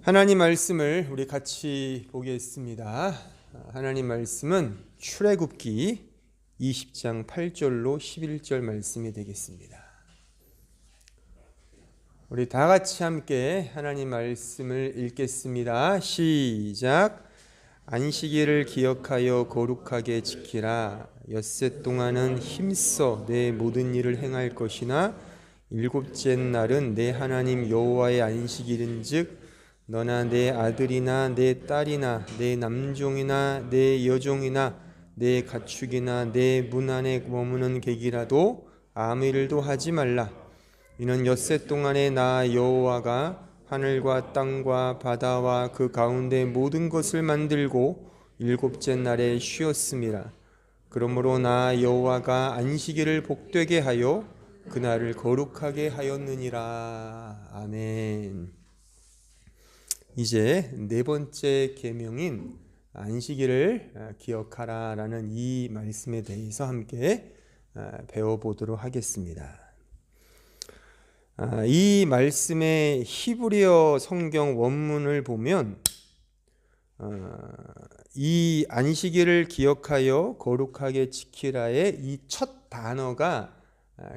하나님 말씀을 우리 같이 보겠습니다. 하나님 말씀은 출애굽기 20장 8절로 11절 말씀이 되겠습니다. 우리 다 같이 함께 하나님 말씀을 읽겠습니다. 시작. 안식일을 기억하여 거룩하게 지키라. 엿새 동안은 힘써 내 모든 일을 행할 것이나 일곱째 날은 내 하나님 여호와의 안식일인즉 너나 내 아들이나 내 딸이나 내 남종이나 내 여종이나 내 가축이나 내 문 안에 머무는 객이라도 아무 일도 하지 말라. 이는 엿새 동안에 나 여호와가 하늘과 땅과 바다와 그 가운데 모든 것을 만들고 일곱째 날에 쉬었음이라. 그러므로 나 여호와가 안식일을 복되게 하여 그날을 거룩하게 하였느니라. 아멘. 이제 네 번째 계명인 안식일을 기억하라라는 이 말씀에 대해서 함께 배워보도록 하겠습니다. 이 말씀의 히브리어 성경 원문을 보면 이 안식일을 기억하여 거룩하게 지키라의 이 첫 단어가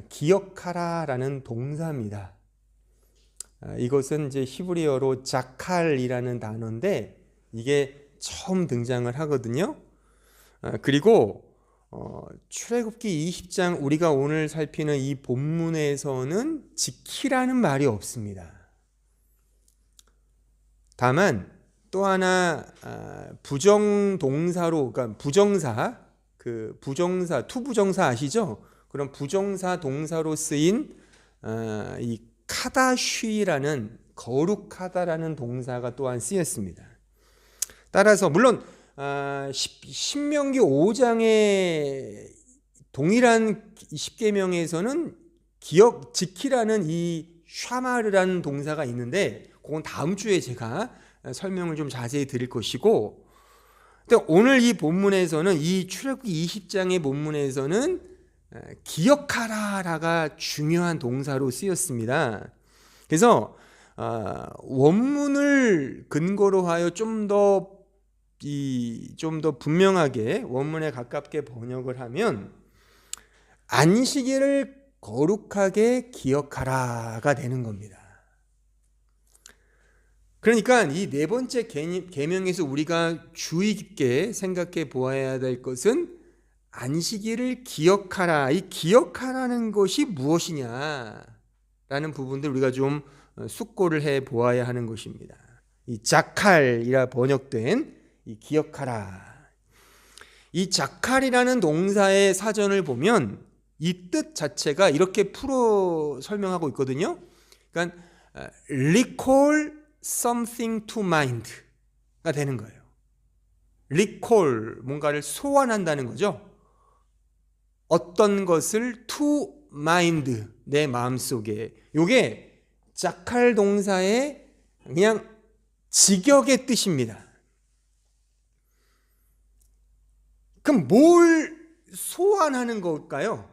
기억하라라는 동사입니다. 이것은 이제 히브리어로 자칼이라는 단어인데 이게 처음 등장을 하거든요. 그리고 출애굽기 20장 우리가 오늘 살피는 이 본문에서는 지키라는 말이 없습니다. 다만 또 하나 부정동사로, 그러니까 부정사, 투부정사 아시죠? 그런 부정사 동사로 쓰인 이 카다쉬라는 거룩하다라는 동사가 또한 쓰였습니다. 따라서 물론 신명기 5장의 동일한 10계명에서는 지키라는 이 샤마르라는 동사가 있는데 그건 다음 주에 제가 설명을 좀 자세히 드릴 것이고, 근데 오늘 이 본문에서는 이 출애굽기 20장의 본문에서는 기억하라가 중요한 동사로 쓰였습니다. 그래서 원문을 근거로 하여 좀 더 분명하게 원문에 가깝게 번역을 하면 안식일을 거룩하게 기억하라가 되는 겁니다. 그러니까 이 네 번째 계명에서 우리가 주의 깊게 생각해 보아야 될 것은 안식일을 기억하라. 이 기억하라는 것이 무엇이냐라는 부분들 우리가 좀 숙고를 해 보아야 하는 것입니다. 이 자칼이라 번역된 이 기억하라. 이 자칼이라는 동사의 사전을 보면 이 뜻 자체가 이렇게 풀어 설명하고 있거든요. 그러니까 recall something to mind가 되는 거예요. recall, 뭔가를 소환한다는 거죠. 어떤 것을 to mind, 내 마음속에. 이게 자칼 동사의 그냥 직역의 뜻입니다. 그럼 뭘 소환하는 걸까요?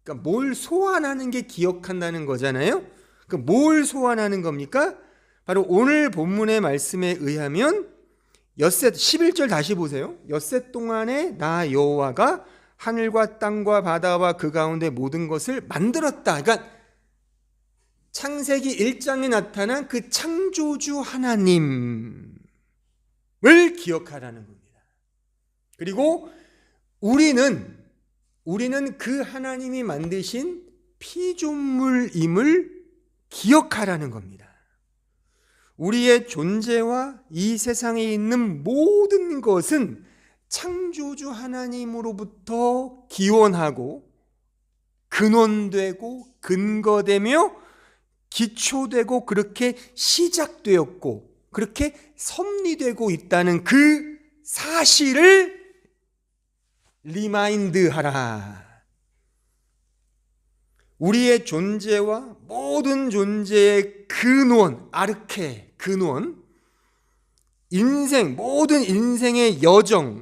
그러니까 뭘 소환하는 게 기억한다는 거잖아요. 그럼 뭘 소환하는 겁니까? 바로 오늘 본문의 말씀에 의하면 엿새 11절 다시 보세요. 엿새 동안에 나 여호와가 하늘과 땅과 바다와 그 가운데 모든 것을 만들었다. 그러니까 창세기 1장에 나타난 그 창조주 하나님을 기억하라는 겁니다. 그리고 우리는 그 하나님이 만드신 피조물임을 기억하라는 겁니다. 우리의 존재와 이 세상에 있는 모든 것은 창조주 하나님으로부터 기원하고 근원되고 근거되며 기초되고 그렇게 시작되었고 그렇게 섭리되고 있다는 그 사실을 리마인드하라. 우리의 존재와 모든 존재의 근원, 아르케, 근원, 인생, 모든 인생의 여정이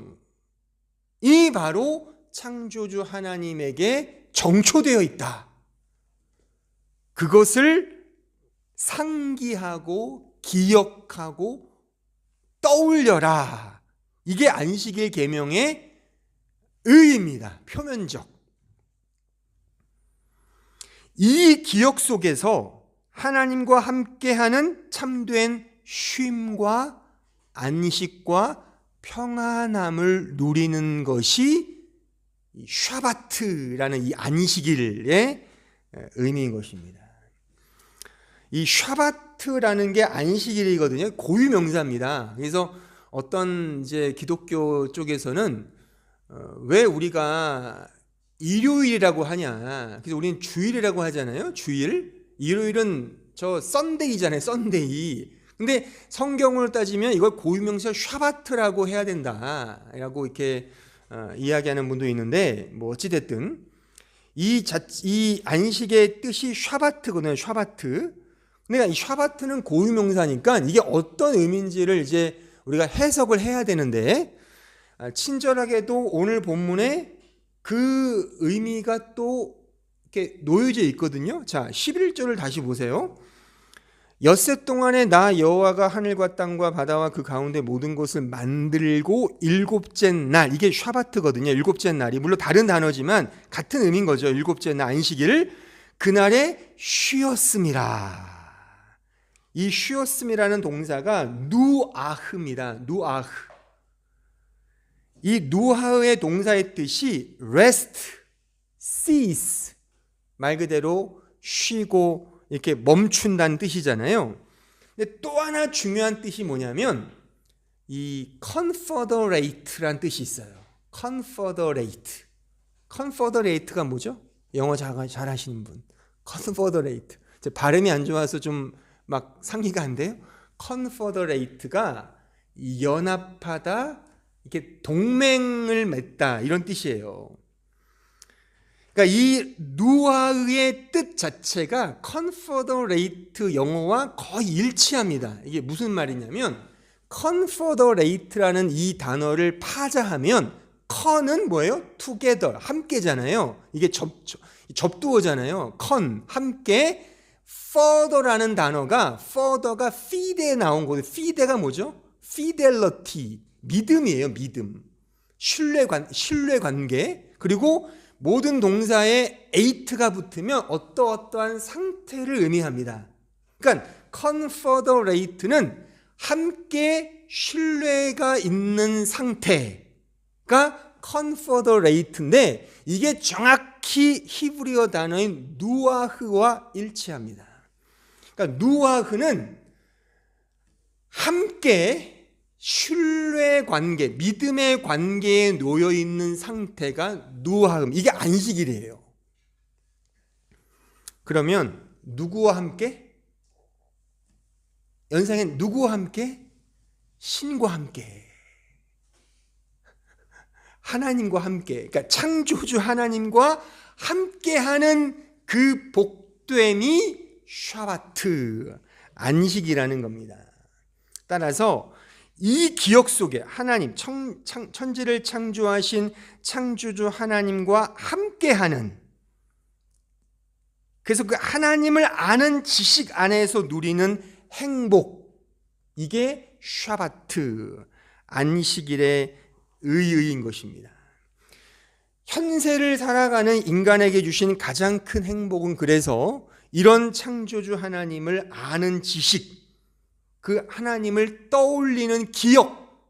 바로 창조주 하나님에게 정초되어 있다. 그것을 상기하고 기억하고 떠올려라. 이게 안식일 계명의 의의입니다. 표면적. 이 기억 속에서 하나님과 함께하는 참된 쉼과 안식과 평안함을 누리는 것이 샤바트라는 이 안식일의 의미인 것입니다. 이 샤바트라는 게 안식일이거든요. 고유명사입니다. 그래서 어떤 이제 기독교 쪽에서는 왜 우리가 일요일이라고 하냐. 그래서 우리는 주일이라고 하잖아요. 주일. 일요일은 저 썬데이잖아요. 썬데이. 근데 성경을 따지면 이걸 고유명사 샤바트라고 해야 된다라고 이렇게 이야기하는 분도 있는데, 뭐 어찌됐든 이 안식의 뜻이 샤바트거든요. 샤바트. 근데 이 샤바트는 고유명사니까 이게 어떤 의미인지를 이제 우리가 해석을 해야 되는데, 친절하게도 오늘 본문에 그 의미가 또 이렇게 놓여져 있거든요. 자, 11절을 다시 보세요. 엿새 동안에 나 여호와가 하늘과 땅과 바다와 그 가운데 모든 것을 만들고 일곱째 날, 이게 샤바트거든요. 일곱째 날이 물론 다른 단어지만 같은 의미인 거죠. 일곱째 날 안식일, 그날에 쉬었음이라. 이 쉬었음이라는 동사가 누아흐입니다. 누아흐. 이 누아흐의 동사의 뜻이 rest, cease, 말 그대로 쉬고 이렇게 멈춘다는 뜻이잖아요. 근데 또 하나 중요한 뜻이 뭐냐면 이 confederate라는 뜻이 있어요. confederate. confederate가 뭐죠? 영어 잘 하시는 분. confederate. 제 발음이 안 좋아서 좀 막 상기가 안 돼요. confederate가 연합하다, 이렇게 동맹을 맺다 이런 뜻이에요. 그러니까 이 누아흐의 뜻 자체가 confederate 영어와 거의 일치합니다. 이게 무슨 말이냐면 confederate라는 이 단어를 파자하면 con은 뭐예요? together, 함께잖아요. 이게 접두어잖아요. con, 함께. further라는 단어가 fide에 나온 거예요. fide가 뭐죠? fidelity, 믿음이에요. 믿음. 신뢰관계. 그리고 모든 동사에 ate가 붙으면 어떠한 상태를 의미합니다. 그러니까 confederate는 함께 신뢰가 있는 상태가 confederate인데 이게 정확히 히브리어 단어인 누아흐와 일치합니다. 그러니까 누아흐는 함께 신뢰 관계, 믿음의 관계에 놓여 있는 상태가 누아흐. 이게 안식일이에요. 그러면 누구와 함께? 연상엔 누구와 함께? 신과 함께. 하나님과 함께. 그러니까 창조주 하나님과 함께하는 그 복됨이 샤바트, 안식이라는 겁니다. 따라서 이 기억 속에 하나님, 천지를 창조하신 창조주 하나님과 함께하는, 그래서 그 하나님을 아는 지식 안에서 누리는 행복, 이게 샤바트, 안식일의 의의인 것입니다. 현세를 살아가는 인간에게 주신 가장 큰 행복은 그래서 이런 창조주 하나님을 아는 지식, 그 하나님을 떠올리는 기억,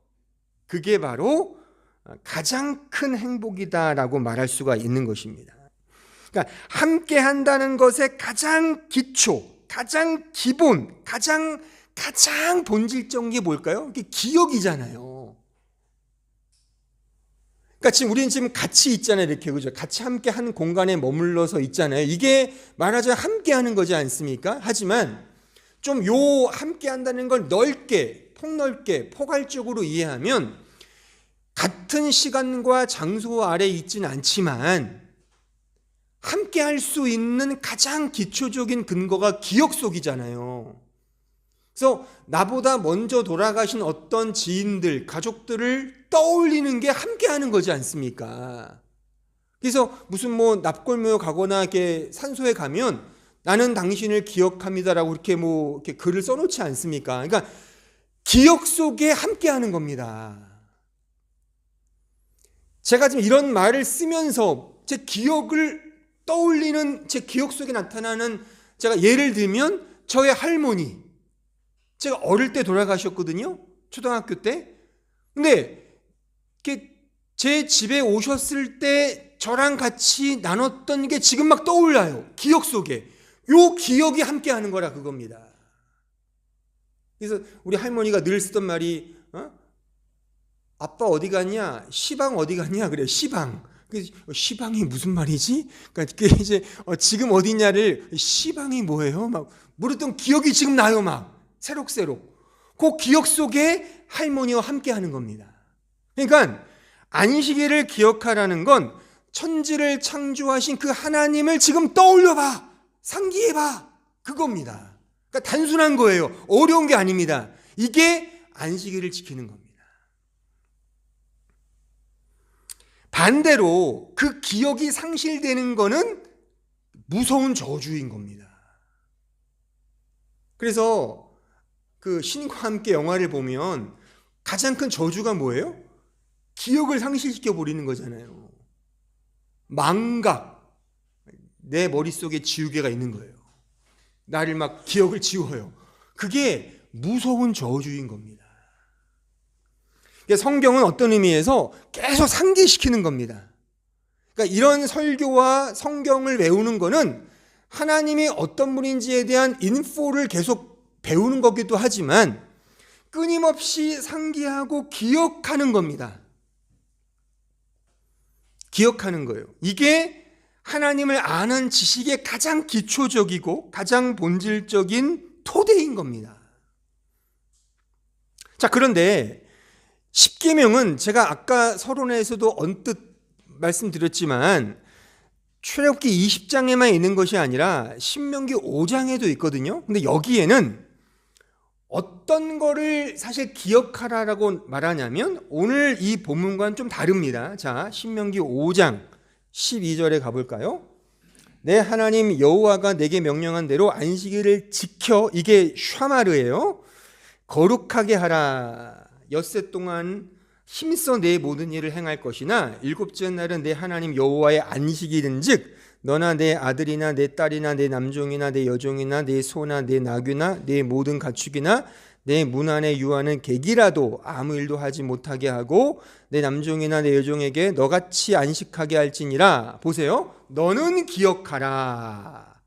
그게 바로 가장 큰 행복이다라고 말할 수가 있는 것입니다. 그러니까 함께 한다는 것의 가장 기초, 가장 기본, 가장 본질적인 게 뭘까요? 이게 기억이잖아요. 그러니까 지금 우리는 지금 같이 있잖아요. 이렇게, 그죠? 같이 함께 한 공간에 머물러서 있잖아요. 이게 말하자면 함께 하는 거지 않습니까? 하지만 좀 요 함께 한다는 걸 넓게, 폭넓게, 포괄적으로 이해하면 같은 시간과 장소 아래 있지는 않지만 함께 할 수 있는 가장 기초적인 근거가 기억 속이잖아요. 그래서 나보다 먼저 돌아가신 어떤 지인들, 가족들을 떠올리는 게 함께 하는 거지 않습니까? 그래서 무슨 뭐 납골묘 가거나 이렇게 산소에 가면 나는 당신을 기억합니다라고 이렇게 글을 써놓지 않습니까? 그러니까 기억 속에 함께하는 겁니다. 제가 지금 이런 말을 쓰면서 제 기억을 떠올리는, 제 기억 속에 나타나는, 제가 예를 들면 저의 할머니, 제가 어릴 때 돌아가셨거든요. 초등학교 때. 근데 제 집에 오셨을 때 저랑 같이 나눴던 게 지금 막 떠올라요. 기억 속에. 요 기억이 함께하는 거라 그겁니다. 그래서 우리 할머니가 늘 쓰던 말이 아빠 어디 갔냐? 시방 어디 갔냐? 그래. 시방. 시방이 무슨 말이지? 그러니까 이제 지금 어디냐를 시방이 뭐예요? 막 물었던 기억이 지금 나요. 막 새록새록. 그 기억 속에 할머니와 함께하는 겁니다. 그러니까 안식일을 기억하라는 건 천지를 창조하신 그 하나님을 지금 떠올려봐, 상기해봐, 그겁니다. 그러니까 단순한 거예요. 어려운 게 아닙니다. 이게 안식일을 지키는 겁니다. 반대로 그 기억이 상실되는 거는 무서운 저주인 겁니다. 그래서 그 신과 함께 영화를 보면 가장 큰 저주가 뭐예요? 기억을 상실시켜 버리는 거잖아요. 망각, 내 머릿속에 지우개가 있는 거예요. 나를 막 기억을 지워요. 그게 무서운 저주인 겁니다. 성경은 어떤 의미에서 계속 상기시키는 겁니다. 그러니까 이런 설교와 성경을 외우는 거는 하나님이 어떤 분인지에 대한 인포를 계속 배우는 거기도 하지만 끊임없이 상기하고 기억하는 겁니다. 기억하는 거예요. 이게 하나님을 아는 지식의 가장 기초적이고 가장 본질적인 토대인 겁니다. 자, 그런데 십계명은 제가 아까 서론에서도 언뜻 말씀드렸지만 출애굽기 20장에만 있는 것이 아니라 신명기 5장에도 있거든요. 근데 여기에는 어떤 거를 사실 기억하라라고 말하냐면 오늘 이 본문과는 좀 다릅니다. 자, 신명기 5장 12절에 가볼까요? 내 하나님 여호와가 내게 명령한 대로 안식일을 지켜, 이게 샤마르예요. 거룩하게 하라. 엿새 동안 힘써 내 모든 일을 행할 것이나 일곱째 날은 내 하나님 여호와의 안식일인즉 너나 내 아들이나 내 딸이나 내 남종이나 내 여종이나 내 소나 내 나귀나 내 모든 가축이나 내 문 안에 유하는 객이라도 아무 일도 하지 못하게 하고 내 남종이나 내 여종에게 너같이 안식하게 할지니라. 보세요. 너는 기억하라.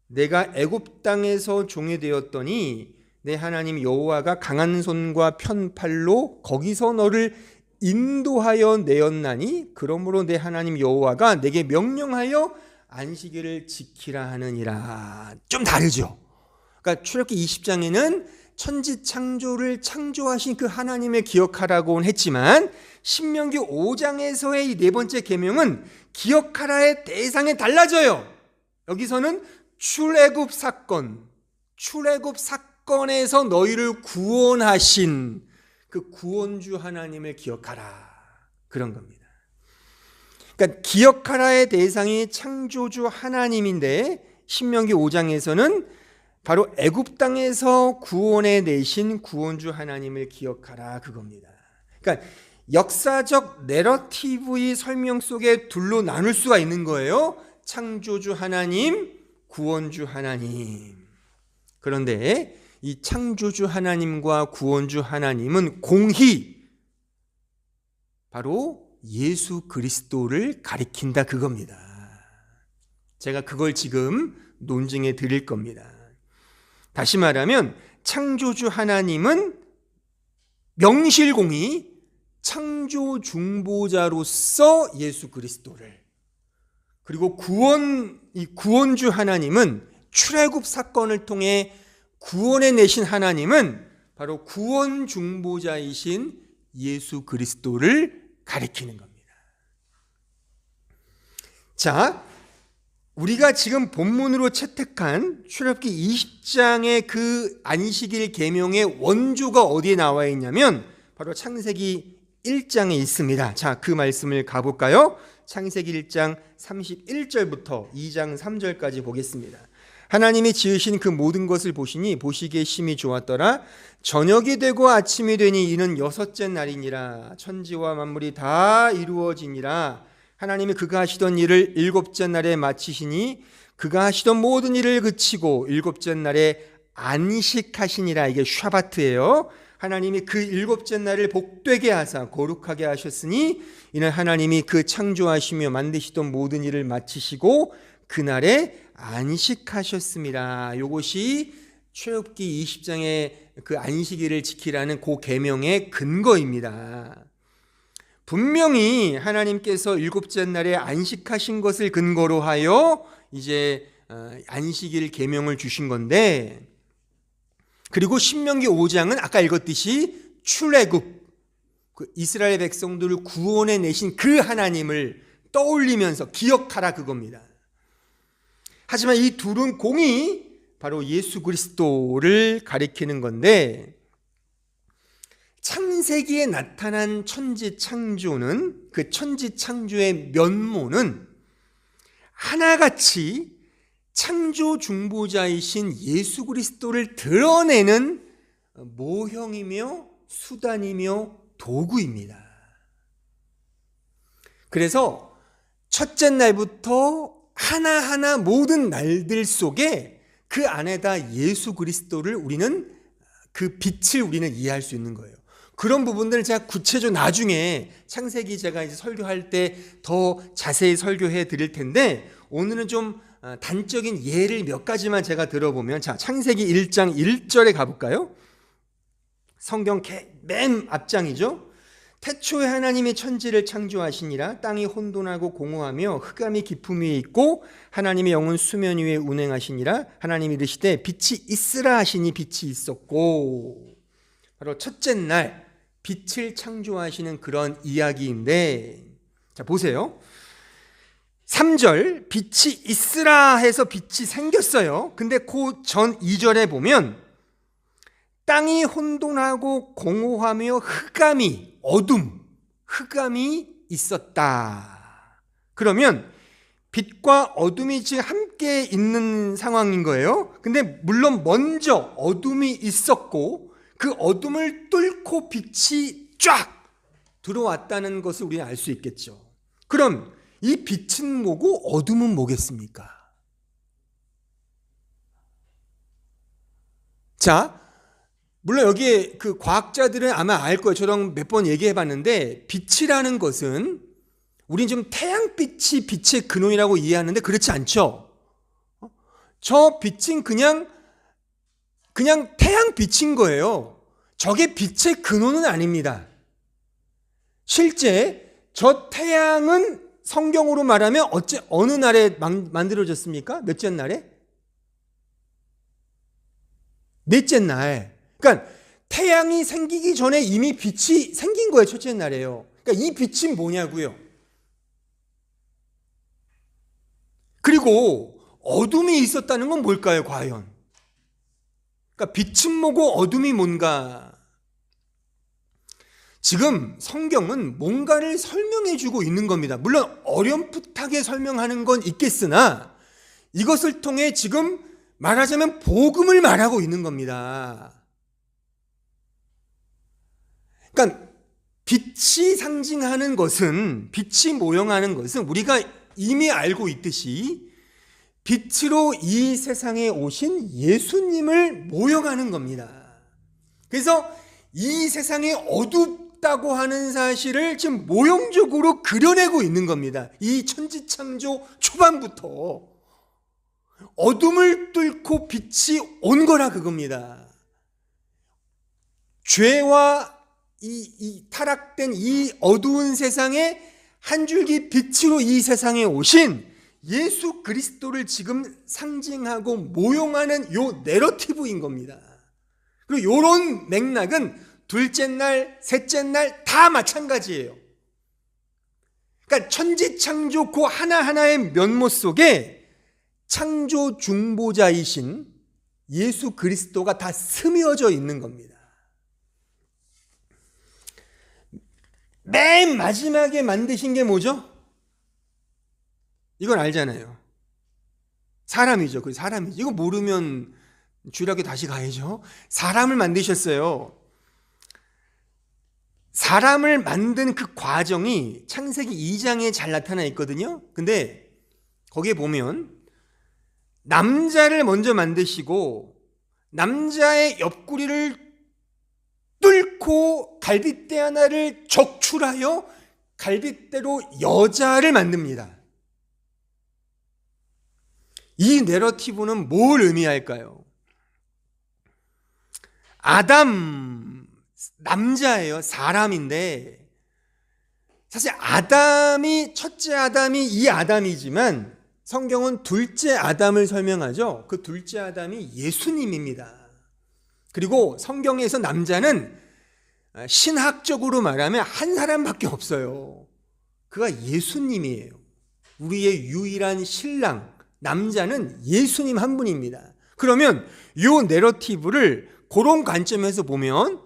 내가 애굽 땅에서 종이 되었더니 내 하나님 여호와가 강한 손과 편팔로 거기서 너를 인도하여 내었나니 그러므로 내 하나님 여호와가 내게 명령하여 안식일을 지키라 하느니라. 좀 다르죠. 그러니까 출애굽기 20장에는 천지 창조를 창조하신 그 하나님을 기억하라고는 했지만 신명기 5장에서의 이 네 번째 계명은 기억하라의 대상이 달라져요. 여기서는 출애굽 사건에서 너희를 구원하신 그 구원주 하나님을 기억하라, 그런 겁니다. 그러니까 기억하라의 대상이 창조주 하나님인데 신명기 5장에서는 바로 애굽 땅에서 구원해 내신 구원주 하나님을 기억하라, 그겁니다. 그러니까 역사적 내러티브의 설명 속에 둘로 나눌 수가 있는 거예요. 창조주 하나님, 구원주 하나님. 그런데 이 창조주 하나님과 구원주 하나님은 공히 바로 예수 그리스도를 가리킨다, 그겁니다. 제가 그걸 지금 논증해 드릴 겁니다. 다시 말하면 창조주 하나님은 명실공히 창조 중보자로서 예수 그리스도를, 그리고 구원주 하나님은 출애굽 사건을 통해 구원해 내신 하나님은 바로 구원 중보자이신 예수 그리스도를 가리키는 겁니다. 자, 우리가 지금 본문으로 채택한 출애굽기 20장의 그 안식일 계명의 원조가 어디에 나와 있냐면 바로 창세기 1장에 있습니다. 자, 그 말씀을 가볼까요? 창세기 1장 31절부터 2장 3절까지 보겠습니다. 하나님이 지으신 그 모든 것을 보시니 보시기에 심히 좋았더라. 저녁이 되고 아침이 되니 이는 여섯째 날이니라. 천지와 만물이 다 이루어지니라. 하나님이 그가 하시던 일을 일곱째 날에 마치시니 그가 하시던 모든 일을 그치고 일곱째 날에 안식하시니라. 이게 샤바트예요. 하나님이 그 일곱째 날을 복되게 하사 거룩하게 하셨으니 이는 하나님이 그 창조하시며 만드시던 모든 일을 마치시고 그날에 안식하셨습니다. 이것이 출애굽기 20장의 그 안식일을 지키라는 그 계명의 근거입니다. 분명히 하나님께서 일곱째 날에 안식하신 것을 근거로 하여 이제 안식일 계명을 주신 건데, 그리고 신명기 5장은 아까 읽었듯이 출애굽, 그 이스라엘 백성들을 구원해 내신 그 하나님을 떠올리면서 기억하라 그겁니다. 하지만 이 둘은 공이 바로 예수 그리스도를 가리키는 건데, 창세기에 나타난 천지창조는, 그 천지창조의 면모는 하나같이 창조 중보자이신 예수 그리스도를 드러내는 모형이며 수단이며 도구입니다. 그래서 첫째 날부터 하나하나 모든 날들 속에 그 안에다 예수 그리스도를 우리는, 그 빛을 우리는 이해할 수 있는 거예요. 그런 부분들을 제가 구체적으로 나중에 창세기 제가 이제 설교할 때 더 자세히 설교해 드릴 텐데, 오늘은 좀 단적인 예를 몇 가지만 제가 들어보면, 자, 창세기 1장 1절에 가볼까요? 성경 맨 앞장이죠. 태초에 하나님이 천지를 창조하시니라. 땅이 혼돈하고 공허하며 흑암이 깊음 위에 있고 하나님의 영은 수면 위에 운행하시니라. 하나님이 이르시되 빛이 있으라 하시니 빛이 있었고. 바로 첫째 날 빛을 창조하시는 그런 이야기인데, 자 보세요. 3절 빛이 있으라 해서 빛이 생겼어요. 근데 그 전 2절에 보면 땅이 혼돈하고 공허하며 흑암이, 흑암이 있었다. 그러면 빛과 어둠이 지금 함께 있는 상황인 거예요. 근데 물론 먼저 어둠이 있었고 그 어둠을 뚫고 빛이 쫙 들어왔다는 것을 우리는 알 수 있겠죠. 그럼 이 빛은 뭐고 어둠은 뭐겠습니까? 자, 물론 여기에 그 과학자들은 아마 알 거예요. 저랑 몇 번 얘기해 봤는데, 빛이라는 것은 우린 좀 태양빛이 빛의 근원이라고 이해하는데 그렇지 않죠. 저 빛은 그냥 태양빛인 거예요. 저게 빛의 근원은 아닙니다. 실제 저 태양은 성경으로 말하면 어느 날에 만들어졌습니까? 몇째 날에? 넷째 날. 그러니까 태양이 생기기 전에 이미 빛이 생긴 거예요. 첫째 날에요. 그러니까 이 빛은 뭐냐고요? 그리고 어둠이 있었다는 건 뭘까요, 과연? 그러니까 빛은 뭐고 어둠이 뭔가? 지금 성경은 뭔가를 설명해 주고 있는 겁니다. 물론 어렴풋하게 설명하는 건 있겠으나 이것을 통해 지금 말하자면 복음을 말하고 있는 겁니다. 그러니까 빛이 상징하는 것은, 빛이 모형하는 것은 우리가 이미 알고 있듯이 빛으로 이 세상에 오신 예수님을 모형하는 겁니다. 그래서 이 세상에 어둡다고 하는 사실을 지금 모형적으로 그려내고 있는 겁니다. 이 천지창조 초반부터 어둠을 뚫고 빛이 온 거라 그겁니다. 죄와 이 타락된 이 어두운 세상에 한 줄기 빛으로 이 세상에 오신 예수 그리스도를 지금 상징하고 모형하는 요 내러티브인 겁니다. 그리고 요런 맥락은 둘째 날, 셋째 날 다 마찬가지예요. 그러니까 천지창조 그 하나하나의 면모 속에 창조 중보자이신 예수 그리스도가 다 스며져 있는 겁니다. 맨 마지막에 만드신 게 뭐죠? 이건 알잖아요. 사람이죠. 그 사람이죠. 이거 모르면 주일학교 다시 가야죠. 사람을 만드셨어요. 사람을 만든 그 과정이 창세기 2장에 잘 나타나 있거든요. 근데 거기에 보면 남자를 먼저 만드시고 남자의 옆구리를 뚫고 갈빗대 하나를 적출하여 갈빗대로 여자를 만듭니다. 이 내러티브는 뭘 의미할까요? 아담, 남자예요. 사람인데 사실 아담이, 첫째 아담이 이 아담이지만 성경은 둘째 아담을 설명하죠. 그 둘째 아담이 예수님입니다. 그리고 성경에서 남자는 신학적으로 말하면 한 사람밖에 없어요. 그가 예수님이에요. 우리의 유일한 신랑, 남자는 예수님 한 분입니다. 그러면 이 내러티브를 그런 관점에서 보면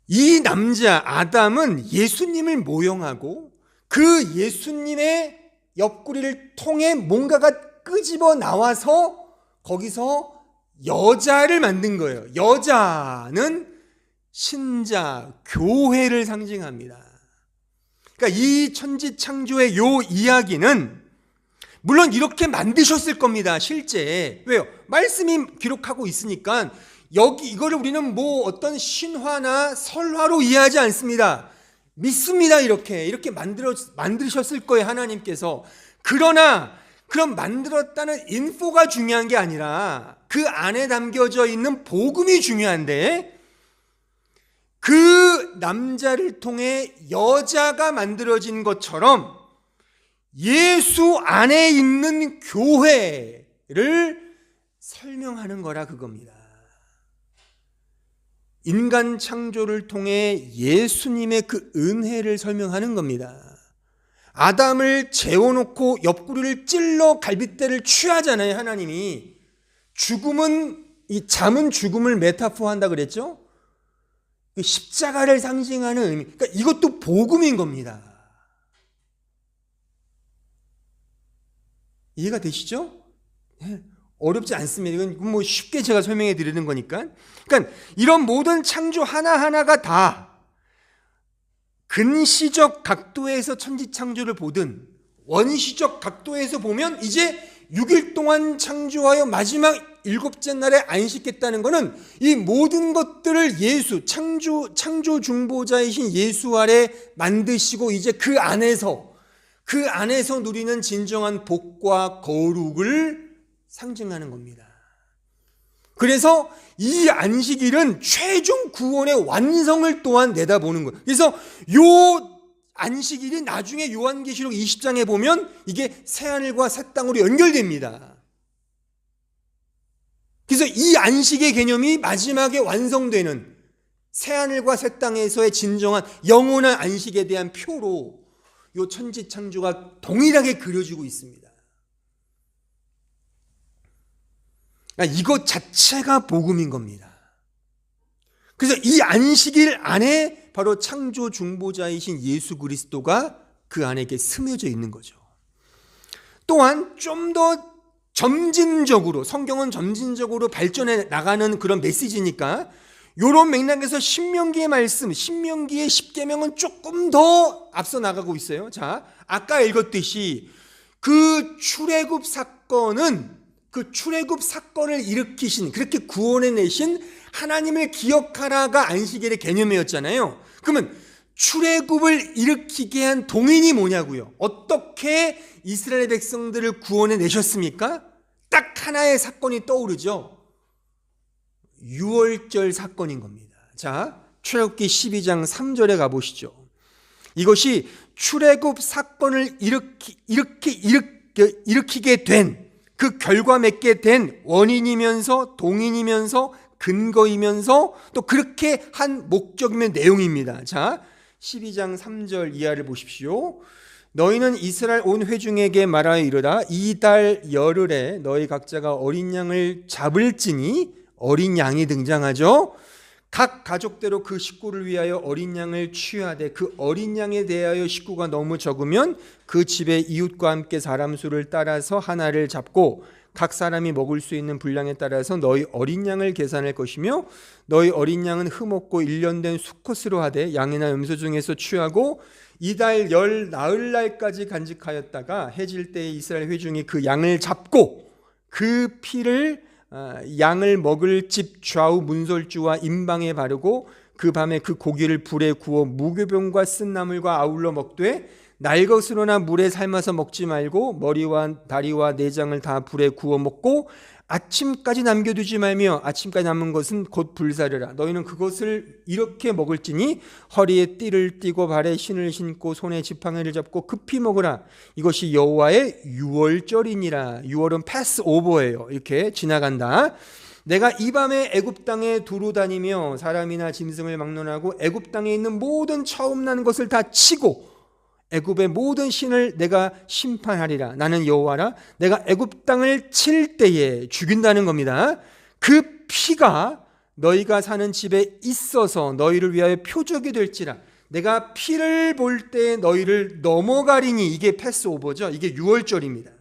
이 남자 아담은 예수님을 모형하고 그 예수님의 옆구리를 통해 뭔가가 끄집어 나와서 거기서 여자를 만든 거예요. 여자는 신자, 교회를 상징합니다. 그러니까 이 천지창조의 요 이야기는 물론 이렇게 만드셨을 겁니다. 실제. 왜요? 말씀이 기록하고 있으니까 여기 이거를 우리는 뭐 어떤 신화나 설화로 이해하지 않습니다. 믿습니다. 이렇게 만드셨을 거예요. 하나님께서. 그러나 그럼 만들었다는 인포가 중요한 게 아니라 그 안에 담겨져 있는 복음이 중요한데 그 남자를 통해 여자가 만들어진 것처럼 예수 안에 있는 교회를 설명하는 거라 그겁니다. 인간 창조를 통해 예수님의 그 은혜를 설명하는 겁니다. 아담을 재워놓고 옆구리를 찔러 갈빗대를 취하잖아요. 하나님이. 죽음은, 이 잠은 죽음을 메타포한다 그랬죠. 십자가를 상징하는 의미. 그러니까 이것도 복음인 겁니다. 이해가 되시죠? 어렵지 않습니다. 이건 뭐 쉽게 제가 설명해 드리는 거니까. 그러니까 이런 모든 창조 하나하나가 다 근시적 각도에서 천지창조를 보든 원시적 각도에서 보면 이제 6일 동안 창조하여 마지막 7째 날에 안식했다는 것은 이 모든 것들을 예수, 창조 중보자이신 예수 아래 만드시고 이제 그 안에서 누리는 진정한 복과 거룩을 상징하는 겁니다. 그래서 이 안식일은 최종 구원의 완성을 또한 내다보는 거예요. 그래서 요 안식일이 나중에 요한계시록 20장에 보면 이게 새하늘과 새 땅으로 연결됩니다. 그래서 이 안식의 개념이 마지막에 완성되는 새하늘과 새 땅에서의 진정한 영원한 안식에 대한 표로 요 천지창조가 동일하게 그려지고 있습니다. 그러니까 이것 자체가 복음인 겁니다. 그래서 이 안식일 안에 바로 창조 중보자이신 예수 그리스도가 그 안에 이렇게 스며져 있는 거죠. 또한 좀 더 점진적으로, 성경은 점진적으로 발전해 나가는 그런 메시지니까 이런 맥락에서 신명기의 말씀, 신명기의 10계명은 조금 더 앞서 나가고 있어요. 자, 아까 읽었듯이 그 출애굽 사건을 일으키신, 그렇게 구원해내신 하나님을 기억하라가 안식일의 개념이었잖아요. 그러면 출애굽을 일으키게 한 동인이 뭐냐고요? 어떻게 이스라엘 백성들을 구원해내셨습니까? 딱 하나의 사건이 떠오르죠. 유월절 사건인 겁니다. 자, 출애굽기 12장 3절에 가보시죠. 이것이 출애굽 사건을 일으키게 된, 그 결과 맺게 된 원인이면서 동인이면서 근거이면서 또 그렇게 한 목적이면 내용입니다. 자, 12장 3절 이하를 보십시오. 너희는 이스라엘 온 회중에게 말하여 이르라. 이달 열흘에 너희 각자가 어린 양을 잡을지니, 어린 양이 등장하죠. 각 가족대로 그 식구를 위하여 어린 양을 취하되 그 어린 양에 대하여 식구가 너무 적으면 그 집의 이웃과 함께 사람 수를 따라서 하나를 잡고 각 사람이 먹을 수 있는 분량에 따라서 너희 어린 양을 계산할 것이며 너희 어린 양은 흠없고 1년 된 수컷으로 하되 양이나 염소 중에서 취하고 이달 열 나흘날까지 간직하였다가 해질 때에 이스라엘 회중이 그 양을 잡고 그 피를 양을 먹을 집 좌우 문설주와 임방에 바르고 그 밤에 그 고기를 불에 구워 무교병과 쓴 나물과 아울러 먹되 날 것으로나 물에 삶아서 먹지 말고 머리와 다리와 내장을 다 불에 구워 먹고 아침까지 남겨두지 말며 아침까지 남은 것은 곧 불사르라. 너희는 그것을 이렇게 먹을지니 허리에 띠를 띠고 발에 신을 신고 손에 지팡이를 잡고 급히 먹으라. 이것이 여호와의 유월절이니라. 유월은 패스오버예요. 이렇게 지나간다. 내가 이 밤에 애굽 땅에 두루 다니며 사람이나 짐승을 막론하고 애굽 땅에 있는 모든 처음 난 것을 다 치고 애굽의 모든 신을 내가 심판하리라. 나는 여호와라. 내가 애굽 땅을 칠 때에 죽인다는 겁니다. 그 피가 너희가 사는 집에 있어서 너희를 위하여 표적이 될지라. 내가 피를 볼 때 너희를 넘어가리니. 이게 패스오버죠. 이게 유월절입니다.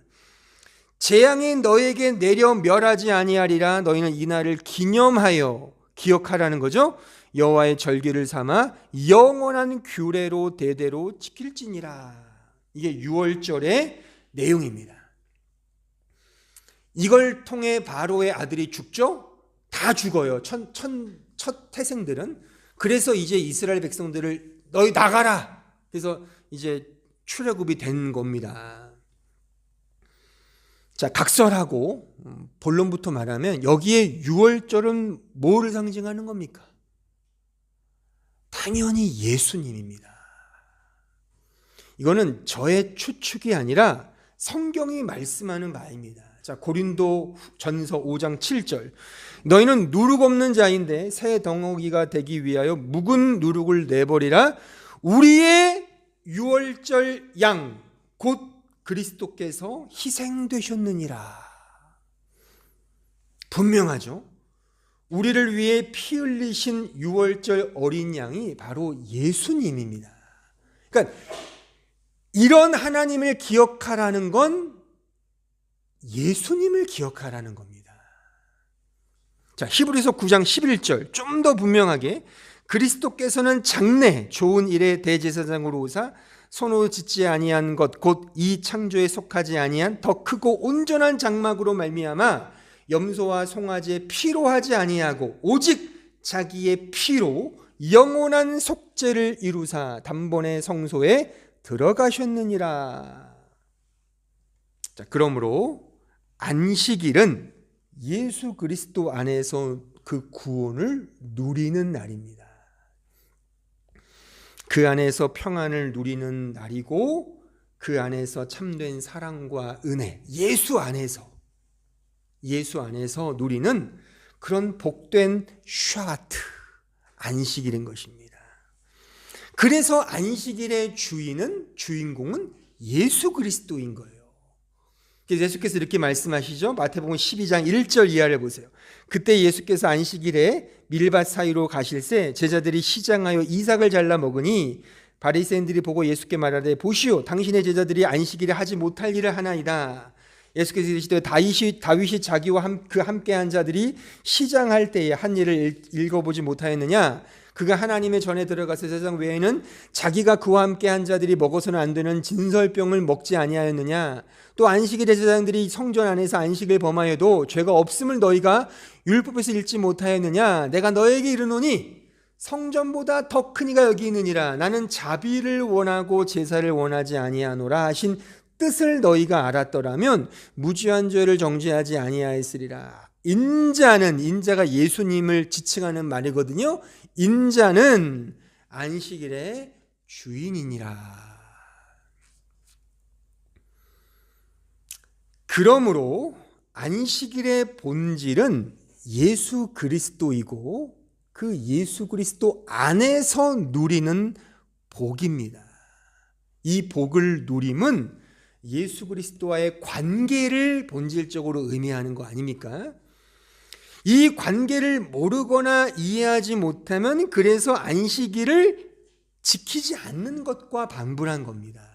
재앙이 너에게 내려 멸하지 아니하리라. 너희는 이 날을 기념하여 기억하라는 거죠. 여호와의 절기를 삼아 영원한 규례로 대대로 지킬지니라. 이게 유월절의 내용입니다. 이걸 통해 바로의 아들이 죽죠? 다 죽어요. 첫 태생들은. 그래서 이제 이스라엘 백성들을 너희 나가라. 그래서 이제 출애굽이 된 겁니다. 자, 각설하고 본론부터 말하면 여기에 유월절은 뭐를 상징하는 겁니까? 당연히 예수님입니다. 이거는 저의 추측이 아니라 성경이 말씀하는 바입니다. 자, 고린도 전서 5장 7절. 너희는 누룩 없는 자인데 새 덩어리가 되기 위하여 묵은 누룩을 내버리라. 우리의 유월절 양 곧 그리스도께서 희생되셨느니라. 분명하죠. 우리를 위해 피 흘리신 유월절 어린 양이 바로 예수님입니다. 그러니까 이런 하나님을 기억하라는 건 예수님을 기억하라는 겁니다. 자, 히브리서 9장 11절 좀 더 분명하게 그리스도께서는 장래 좋은 일의 대제사장으로 오사 손으로 짓지 아니한 것 곧 이 창조에 속하지 아니한 더 크고 온전한 장막으로 말미암아 염소와 송아지의 피로 하지 아니하고 오직 자기의 피로 영원한 속죄를 이루사 단번에 성소에 들어가셨느니라. 자, 그러므로 안식일은 예수 그리스도 안에서 그 구원을 누리는 날입니다. 그 안에서 평안을 누리는 날이고 그 안에서 참된 사랑과 은혜, 예수 안에서 누리는 그런 복된 샤바트, 안식일인 것입니다. 그래서 안식일의 주인공은 예수 그리스도인 거예요. 그래서 예수께서 이렇게 말씀하시죠. 마태복음 12장 1절 이하를 보세요. 그때 예수께서 안식일에 밀밭 사이로 가실새 제자들이 시장하여 이삭을 잘라 먹으니 바리새인들이 보고 예수께 말하되 보시오 당신의 제자들이 안식일에 하지 못할 일을 하나이다. 예수께서 이르시되 다윗이 자기와 함께한 자들이 시장할 때에 한 일을 읽어보지 못하였느냐. 그가 하나님의 전에 들어가서 세상 외에는 자기가 그와 함께한 자들이 먹어서는 안 되는 진설병을 먹지 아니하였느냐. 또 안식일의 제사장들이 성전 안에서 안식을 범하여도 죄가 없음을 너희가 율법에서 읽지 못하였느냐. 내가 너에게 이르노니 성전보다 더 큰 이가 여기 있느니라. 나는 자비를 원하고 제사를 원하지 아니하노라 하신 뜻을 너희가 알았더라면 무죄한 죄를 정죄하지 아니하였으리라. 인자가 예수님을 지칭하는 말이거든요. 인자는 안식일의 주인이니라. 그러므로 안식일의 본질은 예수 그리스도이고 그 예수 그리스도 안에서 누리는 복입니다. 이 복을 누림은 예수 그리스도와의 관계를 본질적으로 의미하는 거 아닙니까? 이 관계를 모르거나 이해하지 못하면 그래서 안식일을 지키지 않는 것과 방불한 겁니다.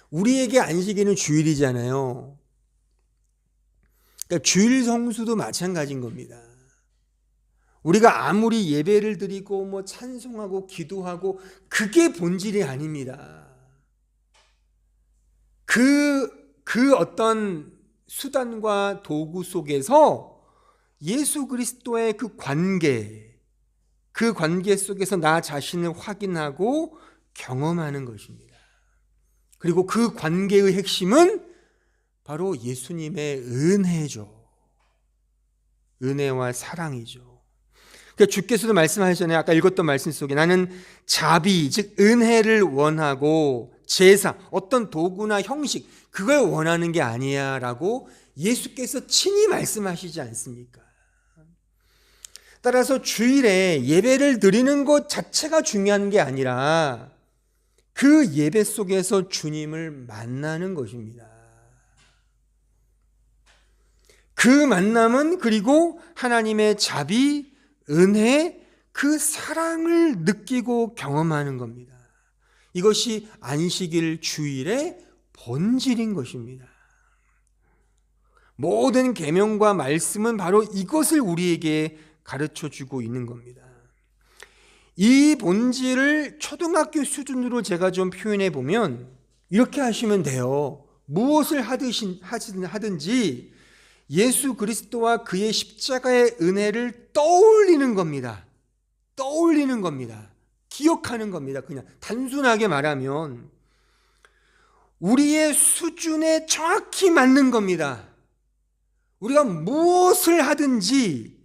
우리에게 안식일은 주일이잖아요. 그러니까 주일 성수도 마찬가지인 겁니다. 우리가 아무리 예배를 드리고 뭐 찬송하고 기도하고 그게 본질이 아닙니다. 그 어떤 수단과 도구 속에서 예수 그리스도의 그 관계 속에서 나 자신을 확인하고 경험하는 것입니다. 그리고 그 관계의 핵심은 바로 예수님의 은혜죠. 은혜와 사랑이죠. 그러니까 주께서도 말씀하셨잖아요. 아까 읽었던 말씀 속에 나는 자비, 즉 은혜를 원하고 제사, 어떤 도구나 형식 그걸 원하는 게 아니야 라고 예수께서 친히 말씀하시지 않습니까? 따라서 주일에 예배를 드리는 것 자체가 중요한 게 아니라 그 예배 속에서 주님을 만나는 것입니다. 그 만남은 그리고 하나님의 자비, 은혜, 그 사랑을 느끼고 경험하는 겁니다. 이것이 안식일 주일의 본질인 것입니다. 모든 계명과 말씀은 바로 이것을 우리에게 가르쳐주고 있는 겁니다. 이 본질을 초등학교 수준으로 제가 좀 표현해 보면 이렇게 하시면 돼요. 무엇을 하든지 예수 그리스도와 그의 십자가의 은혜를 떠올리는 겁니다. 떠올리는 겁니다. 기억하는 겁니다. 그냥 단순하게 말하면 우리의 수준에 정확히 맞는 겁니다. 우리가 무엇을 하든지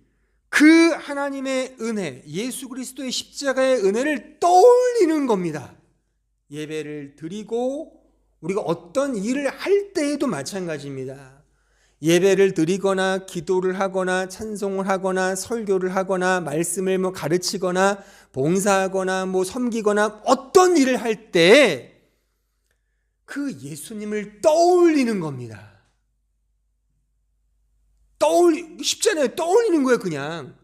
그 하나님의 은혜, 예수 그리스도의 십자가의 은혜를 떠올리는 겁니다. 예배를 드리고 우리가 어떤 일을 할 때에도 마찬가지입니다. 예배를 드리거나 기도를 하거나 찬송을 하거나 설교를 하거나 말씀을 가르치거나 봉사하거나 섬기거나 어떤 일을 할 때 그 예수님을 떠올리는 겁니다. 쉽잖아요. 떠올리는 거예요. 그냥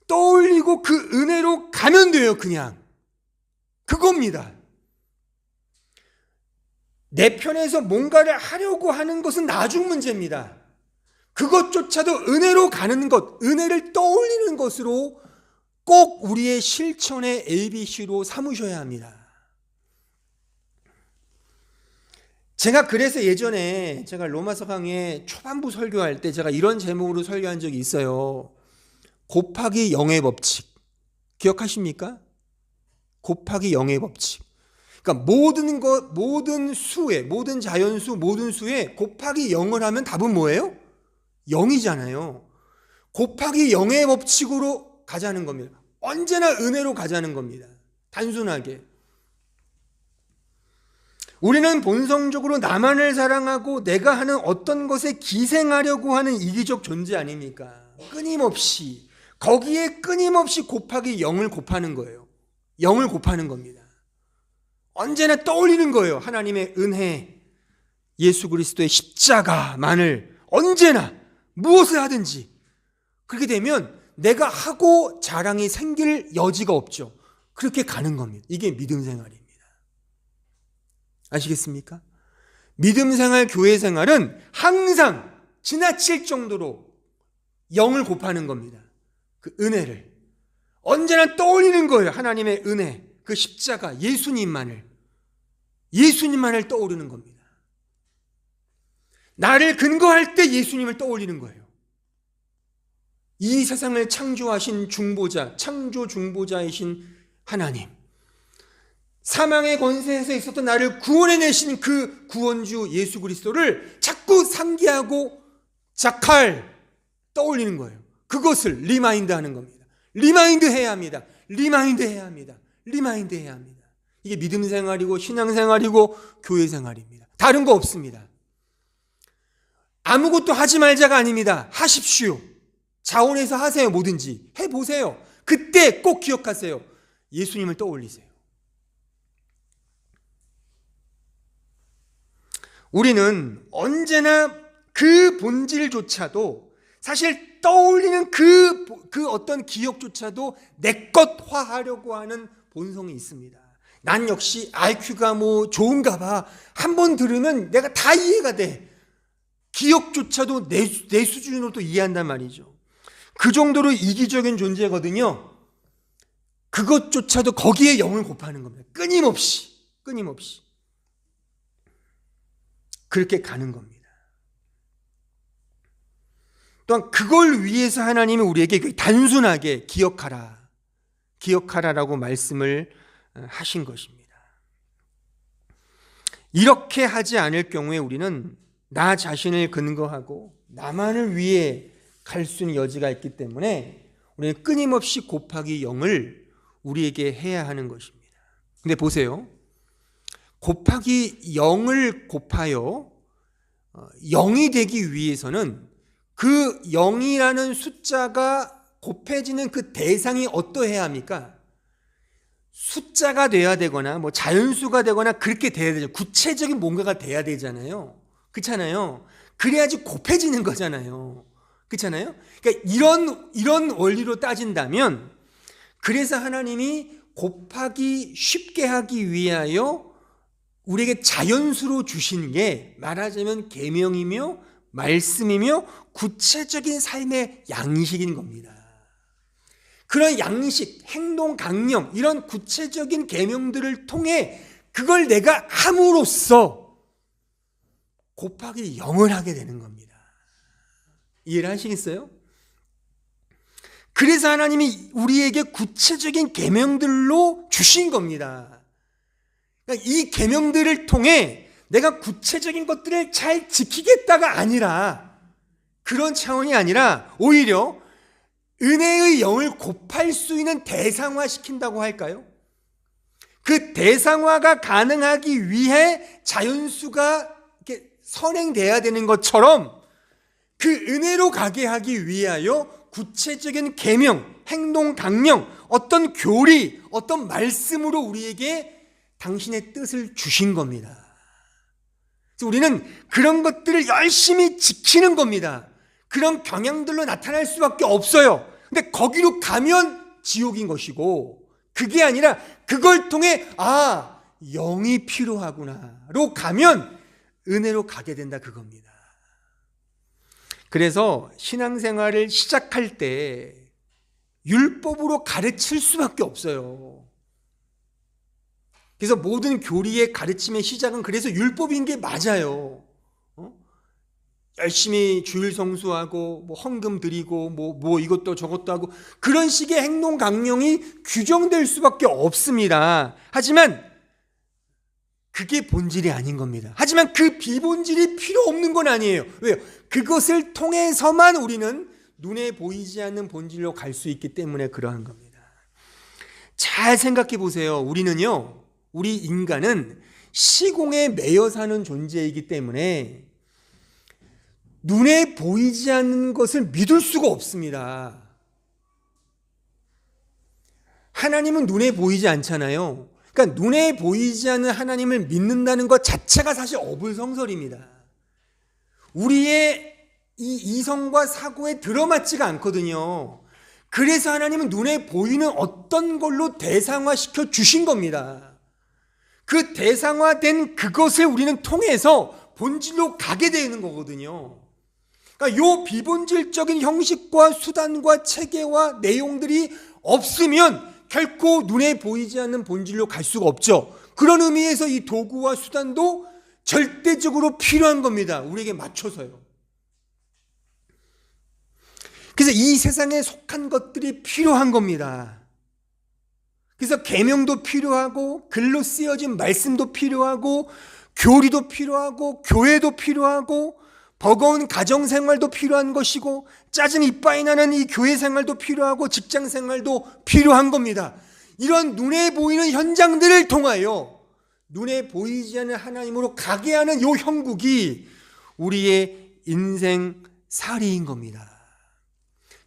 떠올리고 그 은혜로 가면 돼요. 그냥 그겁니다. 내 편에서 뭔가를 하려고 하는 것은 나중 문제입니다. 그것조차도 은혜로 가는 것, 은혜를 떠올리는 것으로 꼭 우리의 실천의 ABC로 삼으셔야 합니다. 제가 그래서 예전에 제가 로마서 강의 초반부 설교할 때 제가 이런 제목으로 설교한 적이 있어요. 곱하기 0의 법칙. 기억하십니까? 곱하기 0의 법칙. 그러니까 모든 수에, 모든 자연수, 모든 수에 곱하기 0을 하면 답은 뭐예요? 0이잖아요. 곱하기 0의 법칙으로 가자는 겁니다. 언제나 은혜로 가자는 겁니다. 단순하게. 우리는 본성적으로 나만을 사랑하고 내가 하는 어떤 것에 기생하려고 하는 이기적 존재 아닙니까? 끊임없이 거기에 끊임없이 곱하기 0을 곱하는 거예요. 0을 곱하는 겁니다. 언제나 떠올리는 거예요. 하나님의 은혜, 예수 그리스도의 십자가만을 언제나 무엇을 하든지. 그렇게 되면 내가 하고 자랑이 생길 여지가 없죠. 그렇게 가는 겁니다. 이게 믿음 생활입니다. 아시겠습니까? 믿음 생활, 교회 생활은 항상 지나칠 정도로 0을 곱하는 겁니다. 그 은혜를 언제나 떠올리는 거예요. 하나님의 은혜, 그 십자가, 예수님만을 떠오르는 겁니다. 나를 근거할 때 예수님을 떠올리는 거예요. 이 세상을 창조하신 중보자, 창조 중보자이신 하나님, 사망의 권세에서 있었던 나를 구원해내신 그 구원주 예수 그리스도를 자꾸 상기하고 자칼 떠올리는 거예요. 그것을 리마인드 하는 겁니다. 리마인드 해야 합니다. 리마인드 해야 합니다. 리마인드 해야 합니다. 이게 믿음 생활이고 신앙 생활이고 교회 생활입니다. 다른 거 없습니다. 아무것도 하지 말자가 아닙니다. 하십시오. 자원해서 하세요. 뭐든지 해보세요. 그때 꼭 기억하세요. 예수님을 떠올리세요. 우리는 언제나 그 본질조차도 사실 떠올리는 그 어떤 기억조차도 내 것화하려고 하는 본성이 있습니다. 난 역시 IQ가 뭐 좋은가 봐. 한 번 들으면 내가 다 이해가 돼. 기억조차도 내 수준으로 또 이해한단 말이죠. 그 정도로 이기적인 존재거든요. 그것조차도 거기에 0을 곱하는 겁니다. 끊임없이 그렇게 가는 겁니다. 또한 그걸 위해서 하나님이 우리에게 단순하게 기억하라라고 말씀을 하신 것입니다. 이렇게 하지 않을 경우에 우리는 나 자신을 근거하고 나만을 위해 갈 수 있는 여지가 있기 때문에 우리는 끊임없이 곱하기 0을 우리에게 해야 하는 것입니다. 근데 보세요. 곱하기 0을 곱하여 0이 되기 위해서는 그 0이라는 숫자가 곱해지는 그 대상이 어떠해야 합니까? 숫자가 돼야 되거나 뭐 자연수가 되거나 그렇게 돼야 되죠. 구체적인 뭔가가 돼야 되잖아요. 그렇잖아요. 그래야지 곱해지는 거잖아요. 그렇잖아요. 그러니까 이런 원리로 따진다면 그래서 하나님이 곱하기 쉽게 하기 위하여 우리에게 자연수로 주신 게 말하자면 계명이며 말씀이며 구체적인 삶의 양식인 겁니다. 그런 양식, 행동, 강령 이런 구체적인 계명들을 통해 그걸 내가 함으로써 곱하기 0을 하게 되는 겁니다. 이해를 하시겠어요? 그래서 하나님이 우리에게 구체적인 계명들로 주신 겁니다. 그러니까 이 계명들을 통해 내가 구체적인 것들을 잘 지키겠다가 아니라 그런 차원이 아니라 오히려 은혜의 0을 곱할 수 있는 대상화시킨다고 할까요? 그 대상화가 가능하기 위해 자연수가 이렇게 선행돼야 되는 것처럼 그 은혜로 가게 하기 위하여 구체적인 계명, 행동, 강령, 어떤 교리, 어떤 말씀으로 우리에게 당신의 뜻을 주신 겁니다. 그래서 우리는 그런 것들을 열심히 지키는 겁니다. 그런 경향들로 나타날 수밖에 없어요. 근데 거기로 가면 지옥인 것이고 그게 아니라 그걸 통해 0이 필요하구나로 가면 은혜로 가게 된다 그겁니다. 그래서 신앙생활을 시작할 때 율법으로 가르칠 수밖에 없어요. 그래서 모든 교리의 가르침의 시작은 그래서 율법인 게 맞아요. 열심히 주일 성수하고 뭐 헌금 드리고 뭐 이것도 저것도 하고 그런 식의 행동 강령이 규정될 수밖에 없습니다. 하지만 그게 본질이 아닌 겁니다. 하지만 그 비본질이 필요 없는 건 아니에요. 왜요? 그것을 통해서만 우리는 눈에 보이지 않는 본질로 갈 수 있기 때문에 그러한 겁니다. 잘 생각해 보세요. 우리 인간은 시공에 매여 사는 존재이기 때문에 눈에 보이지 않는 것을 믿을 수가 없습니다. 하나님은 눈에 보이지 않잖아요. 그러니까 눈에 보이지 않는 하나님을 믿는다는 것 자체가 사실 어불성설입니다. 우리의 이 이성과 사고에 들어맞지가 않거든요. 그래서 하나님은 눈에 보이는 어떤 걸로 대상화시켜 주신 겁니다. 그 대상화된 그것을 우리는 통해서 본질로 가게 되는 거거든요. 그러니까 이 비본질적인 형식과 수단과 체계와 내용들이 없으면 결코 눈에 보이지 않는 본질로 갈 수가 없죠. 그런 의미에서 이 도구와 수단도 절대적으로 필요한 겁니다. 우리에게 맞춰서요. 그래서 이 세상에 속한 것들이 필요한 겁니다. 그래서 계명도 필요하고 글로 쓰여진 말씀도 필요하고 교리도 필요하고 교회도 필요하고 버거운 가정생활도 필요한 것이고 짜증 이빠이 나는 이 교회생활도 필요하고 직장생활도 필요한 겁니다. 이런 눈에 보이는 현장들을 통하여 눈에 보이지 않는 하나님으로 가게 하는 이 형국이 우리의 인생살이인 겁니다.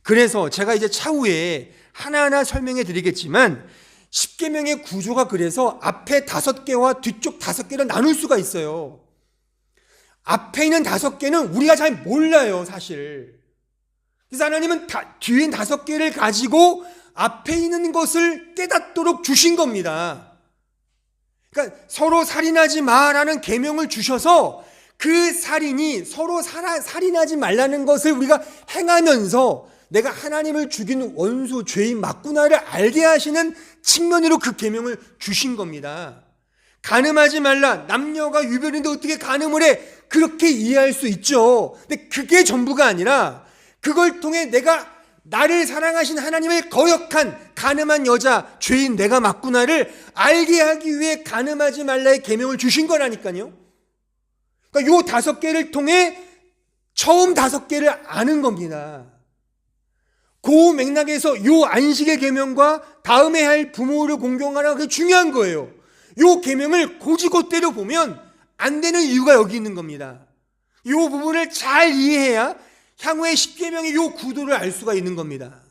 그래서 제가 이제 차후에 하나하나 설명해 드리겠지만 10계명의 구조가 그래서 앞에 5개와 뒤쪽 5개를 나눌 수가 있어요. 앞에 있는 5개는 우리가 잘 몰라요, 사실. 그래서 하나님은 뒤에 5개를 가지고 앞에 있는 것을 깨닫도록 주신 겁니다. 그러니까 서로 살인하지 마라는 계명을 주셔서 그 살인이 서로 살인하지 말라는 것을 우리가 행하면서 내가 하나님을 죽인 원수 죄인 맞구나를 알게 하시는 측면으로 그 계명을 주신 겁니다. 간음하지 말라. 남녀가 유별인데 어떻게 간음을 해? 그렇게 이해할 수 있죠. 근데 그게 전부가 아니라 그걸 통해 내가 나를 사랑하신 하나님의 거역한 간음한 여자 죄인 내가 맞구나를 알게 하기 위해 간음하지 말라의 계명을 주신 거라니까요. 그러니까 요 5개를 통해 처음 5개를 아는 겁니다. 그 맥락에서 요 안식의 계명과 다음에 할 부모를 공경하라, 그게 중요한 거예요. 요 계명을 고지고대로 보면 안 되는 이유가 여기 있는 겁니다. 요 부분을 잘 이해해야 향후의 10계명의 요 구도를 알 수가 있는 겁니다.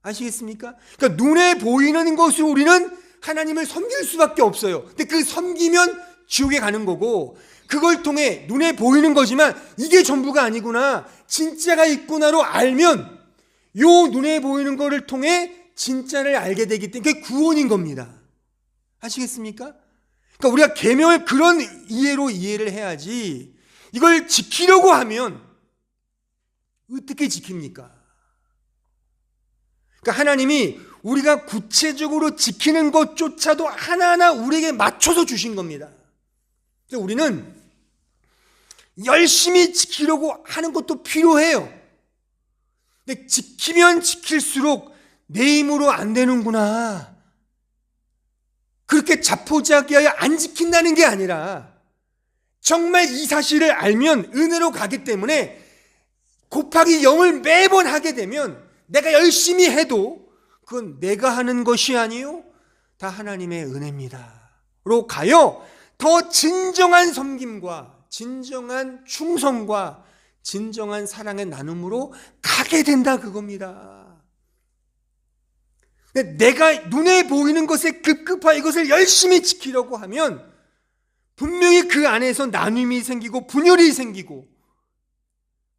아시겠습니까? 그러니까 눈에 보이는 것으로 우리는 하나님을 섬길 수밖에 없어요. 근데 그 섬기면 지옥에 가는 거고, 그걸 통해 눈에 보이는 거지만 이게 전부가 아니구나, 진짜가 있구나로 알면 요 눈에 보이는 거를 통해 진짜를 알게 되기 때문에 그게 구원인 겁니다. 아시겠습니까? 그러니까 우리가 계명을 그런 이해로 이해를 해야지, 이걸 지키려고 하면 어떻게 지킵니까? 그러니까 하나님이 우리가 구체적으로 지키는 것조차도 하나하나 우리에게 맞춰서 주신 겁니다. 그래서 우리는 열심히 지키려고 하는 것도 필요해요. 근데 지키면 지킬수록 내 힘으로 안 되는구나, 그렇게 자포자기하여 안 지킨다는 게 아니라 정말 이 사실을 알면 은혜로 가기 때문에 곱하기 0을 매번 하게 되면 내가 열심히 해도 그건 내가 하는 것이 아니요 다 하나님의 은혜입니다.로 가요. 더 진정한 섬김과 진정한 충성과 진정한 사랑의 나눔으로 가게 된다, 그겁니다. 내가 눈에 보이는 것에 급급하게 이것을 열심히 지키려고 하면 분명히 그 안에서 나눔이 생기고 분열이 생기고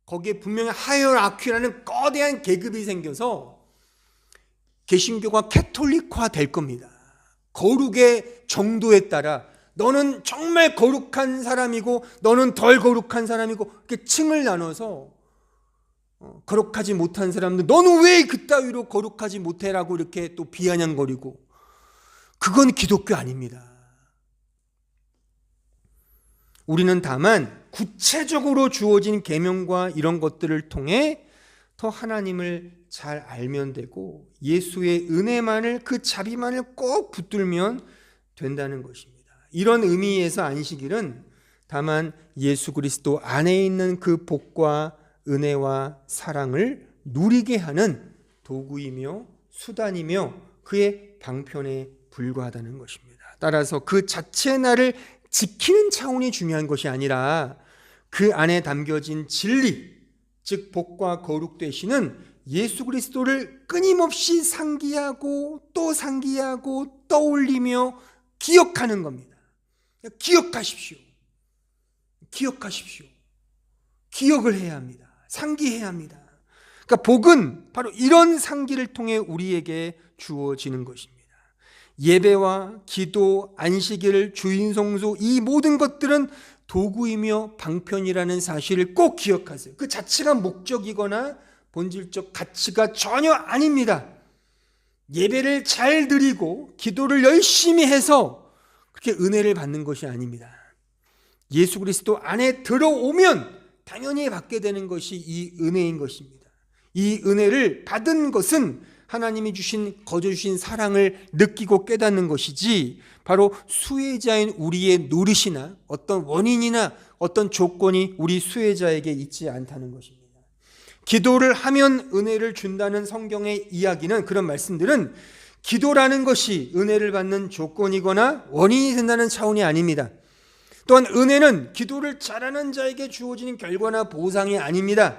거기에 분명히 하이어라키라는 거대한 계급이 생겨서 개신교가 캐톨릭화 될 겁니다. 거룩의 정도에 따라 너는 정말 거룩한 사람이고 너는 덜 거룩한 사람이고 이렇게 층을 나눠서 거룩하지 못한 사람들 너는 왜 그따위로 거룩하지 못해라고 이렇게 또 비아냥거리고, 그건 기독교 아닙니다. 우리는 다만 구체적으로 주어진 계명과 이런 것들을 통해 더 하나님을 잘 알면 되고 예수의 은혜만을, 그 자비만을 꼭 붙들면 된다는 것입니다. 이런 의미에서 안식일은 다만 예수 그리스도 안에 있는 그 복과 은혜와 사랑을 누리게 하는 도구이며 수단이며 그의 방편에 불과하다는 것입니다. 따라서 그 자체 나를 지키는 차원이 중요한 것이 아니라 그 안에 담겨진 진리, 즉 복과 거룩 되시는 예수 그리스도를 끊임없이 상기하고 또 상기하고 떠올리며 기억하는 겁니다. 기억하십시오. 기억하십시오. 기억을 해야 합니다. 상기해야 합니다. 그러니까 복은 바로 이런 상기를 통해 우리에게 주어지는 것입니다. 예배와 기도, 안식일, 주인성수, 이 모든 것들은 도구이며 방편이라는 사실을 꼭 기억하세요. 그 자체가 목적이거나 본질적 가치가 전혀 아닙니다. 예배를 잘 드리고 기도를 열심히 해서 그렇게 은혜를 받는 것이 아닙니다. 예수 그리스도 안에 들어오면 당연히 받게 되는 것이 이 은혜인 것입니다. 이 은혜를 받은 것은 하나님이 주신, 거저 주신 사랑을 느끼고 깨닫는 것이지 바로 수혜자인 우리의 노릇이나 어떤 원인이나 어떤 조건이 우리 수혜자에게 있지 않다는 것입니다. 기도를 하면 은혜를 준다는 성경의 이야기는, 그런 말씀들은 기도라는 것이 은혜를 받는 조건이거나 원인이 된다는 차원이 아닙니다. 또한 은혜는 기도를 잘하는 자에게 주어지는 결과나 보상이 아닙니다.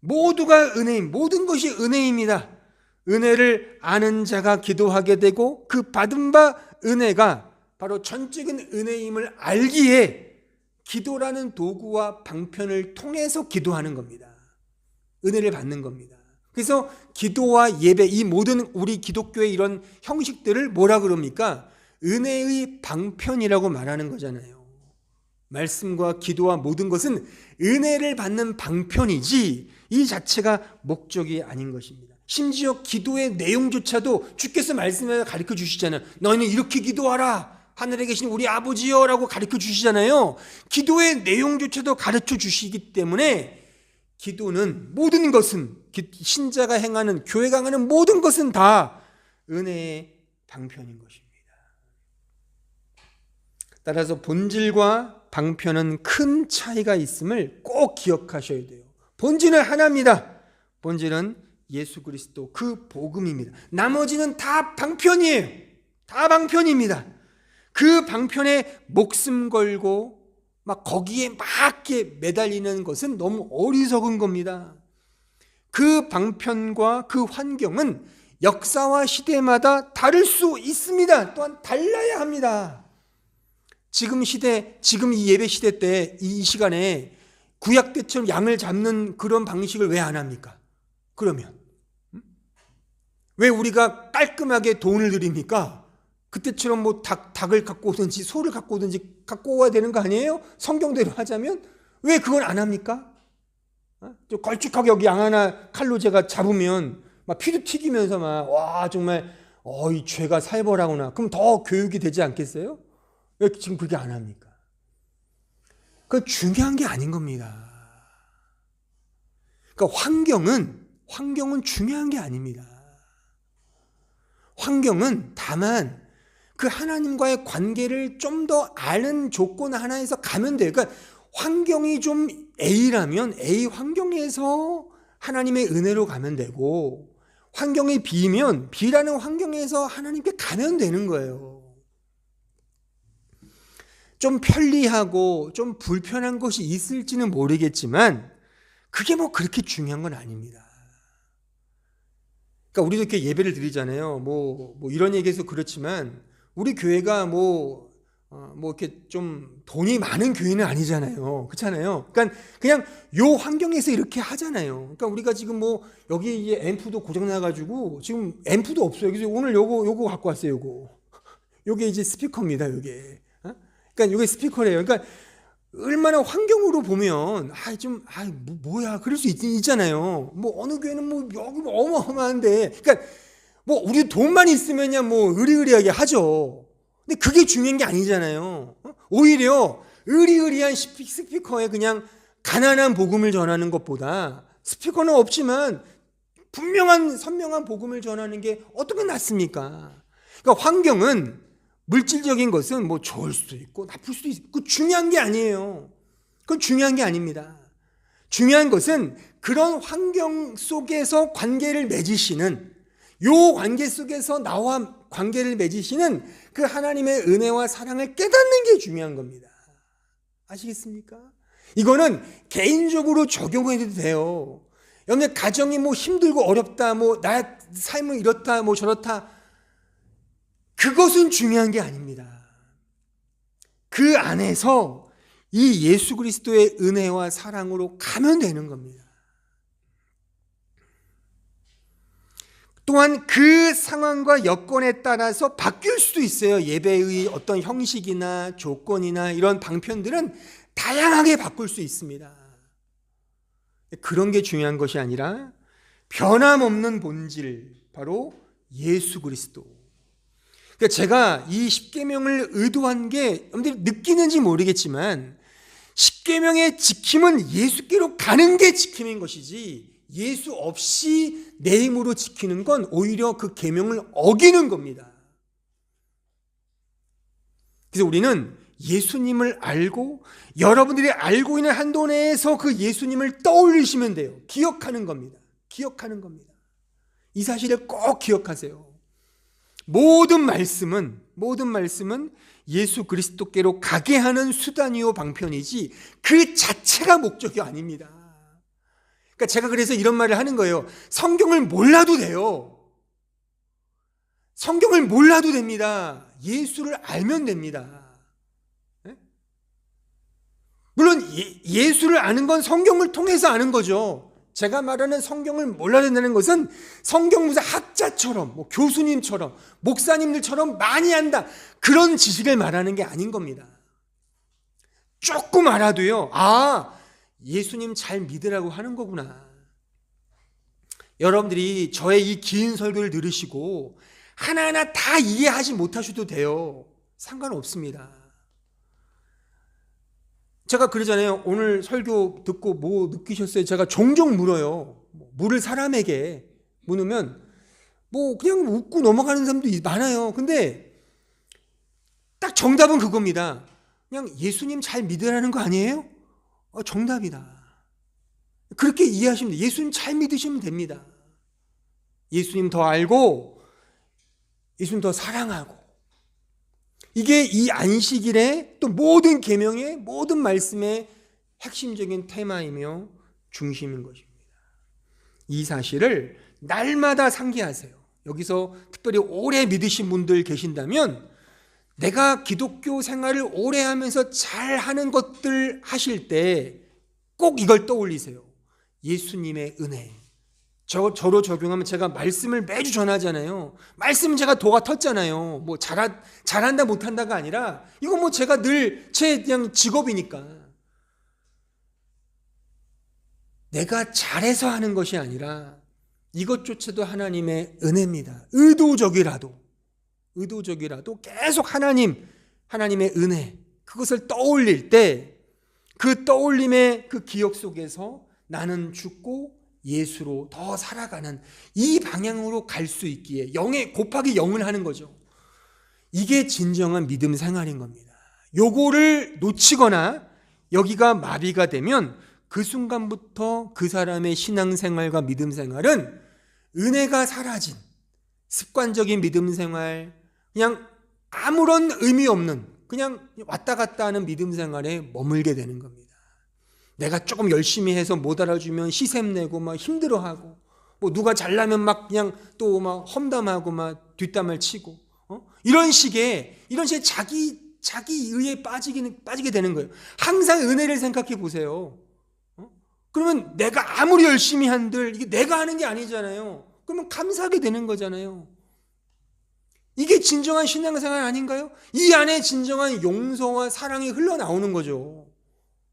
모두가 은혜임, 모든 것이 은혜입니다. 은혜를 아는 자가 기도하게 되고 그 받은 바 은혜가 바로 전적인 은혜임을 알기에 기도라는 도구와 방편을 통해서 기도하는 겁니다. 은혜를 받는 겁니다. 그래서 기도와 예배, 이 모든 우리 기독교의 이런 형식들을 뭐라 그럽니까? 은혜의 방편이라고 말하는 거잖아요. 말씀과 기도와 모든 것은 은혜를 받는 방편이지 이 자체가 목적이 아닌 것입니다. 심지어 기도의 내용조차도 주께서 말씀에서 가르쳐 주시잖아요. 너희는 이렇게 기도하라. 하늘에 계신 우리 아버지여 라고 가르쳐 주시잖아요. 기도의 내용조차도 가르쳐 주시기 때문에 기도는 모든 것은 신자가 행하는 교회가 행하는 모든 것은 다 은혜의 방편인 것입니다. 따라서 본질과 방편은 큰 차이가 있음을 꼭 기억하셔야 돼요. 본질은 하나입니다. 본질은 예수 그리스도 그 복음입니다. 나머지는 다 방편이에요. 다 방편입니다. 그 방편에 목숨 걸고 막 거기에 맞게 매달리는 것은 너무 어리석은 겁니다. 그 방편과 그 환경은 역사와 시대마다 다를 수 있습니다. 또한 달라야 합니다. 지금 이 예배 시대 때 이 시간에 구약 때처럼 양을 잡는 그런 방식을 왜 안 합니까? 그러면 왜 우리가 깔끔하게 돈을 드립니까? 그때처럼 뭐 닭을 갖고 오든지 소를 갖고 오든지 갖고 와야 되는 거 아니에요? 성경대로 하자면 왜 그걸 안 합니까? 좀 걸쭉하게 여기 양 하나 칼로 제가 잡으면 막 피도 튀기면서 막 와 정말 이 죄가 살벌하구나. 그럼 더 교육이 되지 않겠어요? 왜 지금 그렇게 안 합니까? 그건 중요한 게 아닌 겁니다. 그러니까 환경은 중요한 게 아닙니다. 환경은 다만 그 하나님과의 관계를 좀 더 아는 조건 하나에서 가면 돼요. 그러니까 환경이 좀 A라면 A 환경에서 하나님의 은혜로 가면 되고, 환경이 B면 B라는 환경에서 하나님께 가면 되는 거예요. 좀 편리하고 좀 불편한 것이 있을지는 모르겠지만 그게 뭐 그렇게 중요한 건 아닙니다. 그러니까 우리도 이렇게 예배를 드리잖아요. 뭐 이런 얘기해서 그렇지만 우리 교회가 뭐 이렇게 좀 돈이 많은 교회는 아니잖아요. 그렇잖아요. 그러니까 그냥 요 환경에서 이렇게 하잖아요. 그러니까 우리가 지금 뭐 여기 이제 앰프도 고장 나가지고 지금 앰프도 없어요. 그래서 오늘 요거 갖고 왔어요. 요게 이제 스피커입니다. 요게. 그러니까 요게 스피커래요. 그러니까 얼마나 환경으로 보면 뭐야 그럴 수 있잖아요. 뭐 어느 교회는 뭐 여기 뭐 어마어마한데, 그러니까 뭐 우리 돈만 있으면야 뭐 의리의리하게 하죠. 근데 그게 중요한 게 아니잖아요. 오히려 의리의리한 스피커에 그냥 가난한 복음을 전하는 것보다 스피커는 없지만 선명한 복음을 전하는 게 어떻게 낫습니까? 그러니까 환경은, 물질적인 것은 뭐 좋을 수도 있고 나쁠 수도 있고 그 중요한 게 아니에요. 그건 중요한 게 아닙니다. 중요한 것은 그런 환경 속에서 관계를 맺으시는, 요 관계 속에서 나와 관계를 맺으시는 그 하나님의 은혜와 사랑을 깨닫는 게 중요한 겁니다. 아시겠습니까? 이거는 개인적으로 적용해도 돼요. 여러분 가정이 뭐 힘들고 어렵다, 뭐 나 삶은 이렇다, 뭐 저렇다, 그것은 중요한 게 아닙니다. 그 안에서 이 예수 그리스도의 은혜와 사랑으로 가면 되는 겁니다. 또한 그 상황과 여건에 따라서 바뀔 수도 있어요. 예배의 어떤 형식이나 조건이나 이런 방편들은 다양하게 바꿀 수 있습니다. 그런 게 중요한 것이 아니라 변함없는 본질, 바로 예수 그리스도. 그러니까 제가 이 십계명을 의도한 게 여러분들이 느끼는지 모르겠지만, 십계명의 지킴은 예수께로 가는 게 지킴인 것이지 예수 없이 내 힘으로 지키는 건 오히려 그 계명을 어기는 겁니다. 그래서 우리는 예수님을 알고 여러분들이 알고 있는 한도 내에서 그 예수님을 떠올리시면 돼요. 기억하는 겁니다. 기억하는 겁니다. 이 사실을 꼭 기억하세요. 모든 말씀은 예수 그리스도께로 가게 하는 수단이요 방편이지 그 자체가 목적이 아닙니다. 그러니까 제가 그래서 이런 말을 하는 거예요. 성경을 몰라도 돼요. 성경을 몰라도 됩니다. 예수를 알면 됩니다. 물론 예수를 아는 건 성경을 통해서 아는 거죠. 제가 말하는 성경을 몰라야 된다는 것은 성경 무슨 학자처럼, 교수님처럼, 목사님들처럼 많이 한다, 그런 지식을 말하는 게 아닌 겁니다. 조금 알아도요, 예수님 잘 믿으라고 하는 거구나. 여러분들이 저의 이 긴 설교를 들으시고 하나하나 다 이해하지 못하셔도 돼요. 상관없습니다. 제가 그러잖아요. 오늘 설교 듣고 뭐 느끼셨어요? 제가 종종 물어요. 물을 사람에게 물으면 그냥 웃고 넘어가는 사람도 많아요. 근데 딱 정답은 그겁니다. 그냥 예수님 잘 믿으라는 거 아니에요? 정답이다. 그렇게 이해하시면 돼요. 예수님 잘 믿으시면 됩니다. 예수님 더 알고 예수님 더 사랑하고, 이게 이 안식일의 또 모든 계명의 모든 말씀의 핵심적인 테마이며 중심인 것입니다. 이 사실을 날마다 상기하세요. 여기서 특별히 오래 믿으신 분들 계신다면 내가 기독교 생활을 오래 하면서 잘하는 것들 하실 때 꼭 이걸 떠올리세요. 예수님의 은혜. 저로 적용하면 제가 말씀을 매주 전하잖아요. 말씀은 제가 도가 텄잖아요. 잘한다 못한다가 아니라 이거 제가 늘 제 그냥 직업이니까. 내가 잘해서 하는 것이 아니라 이것조차도 하나님의 은혜입니다. 의도적이라도 계속 하나님의 은혜, 그것을 떠올릴 때 그 떠올림의 그 기억 속에서 나는 죽고 예수로 더 살아가는 이 방향으로 갈 수 있기에 곱하기 0을 하는 거죠. 이게 진정한 믿음 생활인 겁니다. 요거를 놓치거나 여기가 마비가 되면 그 순간부터 그 사람의 신앙생활과 믿음 생활은 은혜가 사라진 습관적인 믿음 생활, 그냥 아무런 의미 없는 그냥 왔다 갔다 하는 믿음 생활에 머물게 되는 겁니다. 내가 조금 열심히 해서 못 알아주면 시샘내고 힘들어하고, 누가 잘나면 그냥 또 험담하고 뒷담을 치고, 이런 식의 자기 의에 빠지게 되는 거예요. 항상 은혜를 생각해 보세요. 그러면 내가 아무리 열심히 한들 이게 내가 하는 게 아니잖아요. 그러면 감사하게 되는 거잖아요. 이게 진정한 신앙생활 아닌가요? 이 안에 진정한 용서와 사랑이 흘러나오는 거죠.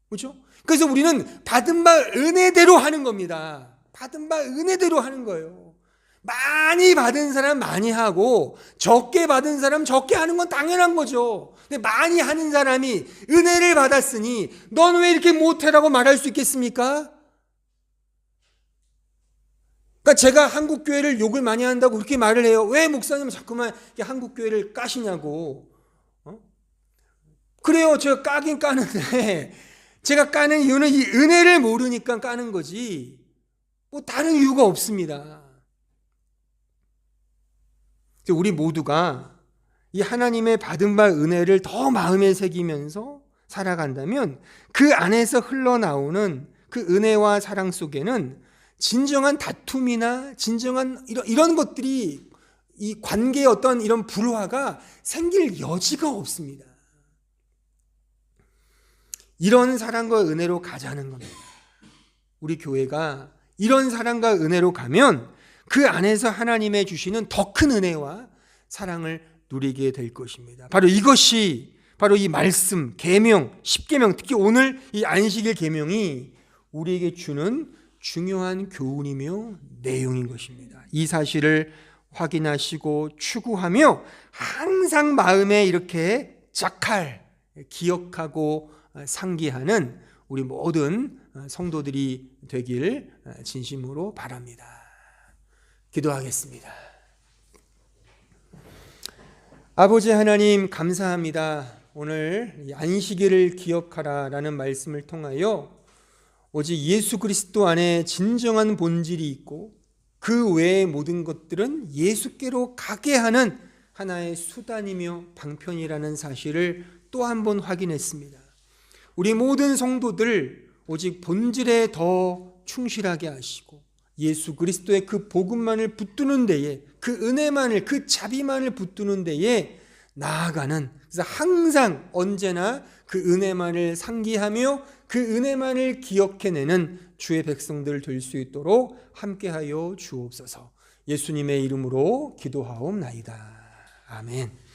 그렇죠? 그래서 우리는 받은 바 은혜대로 하는 겁니다. 받은 바 은혜대로 하는 거예요. 많이 받은 사람 많이 하고 적게 받은 사람 적게 하는 건 당연한 거죠. 근데 많이 하는 사람이 은혜를 받았으니 넌 왜 이렇게 못해라고 말할 수 있겠습니까? 그러니까 제가 한국교회를 욕을 많이 한다고 그렇게 말을 해요. 왜 목사님 자꾸만 한국교회를 까시냐고. 그래요. 제가 까긴 까는데 제가 까는 이유는 이 은혜를 모르니까 까는 거지 다른 이유가 없습니다. 우리 모두가 이 하나님의 받은 바 은혜를 더 마음에 새기면서 살아간다면 그 안에서 흘러나오는 그 은혜와 사랑 속에는 진정한 다툼이나 진정한 이런 것들이 이 관계의 어떤 이런 불화가 생길 여지가 없습니다. 이런 사랑과 은혜로 가자는 겁니다. 우리 교회가 이런 사랑과 은혜로 가면 그 안에서 하나님의 주시는 더 큰 은혜와 사랑을 누리게 될 것입니다. 바로 이것이 바로 이 말씀, 계명, 십계명, 특히 오늘 이 안식일 계명이 우리에게 주는 중요한 교훈이며 내용인 것입니다. 이 사실을 확인하시고 추구하며 항상 마음에 이렇게 기억하고 상기하는 우리 모든 성도들이 되길 진심으로 바랍니다. 기도하겠습니다. 아버지 하나님, 감사합니다. 오늘 안식일을 기억하라라는 말씀을 통하여 오직 예수 그리스도 안에 진정한 본질이 있고 그 외의 모든 것들은 예수께로 가게 하는 하나의 수단이며 방편이라는 사실을 또 한 번 확인했습니다. 우리 모든 성도들 오직 본질에 더 충실하게 하시고 예수 그리스도의 그 복음만을 붙드는 데에, 그 은혜만을, 그 자비만을 붙드는 데에 나아가는, 그래서 항상 언제나 그 은혜만을 상기하며 그 은혜만을 기억해내는 주의 백성들 될 수 있도록 함께하여 주옵소서. 예수님의 이름으로 기도하옵나이다. 아멘.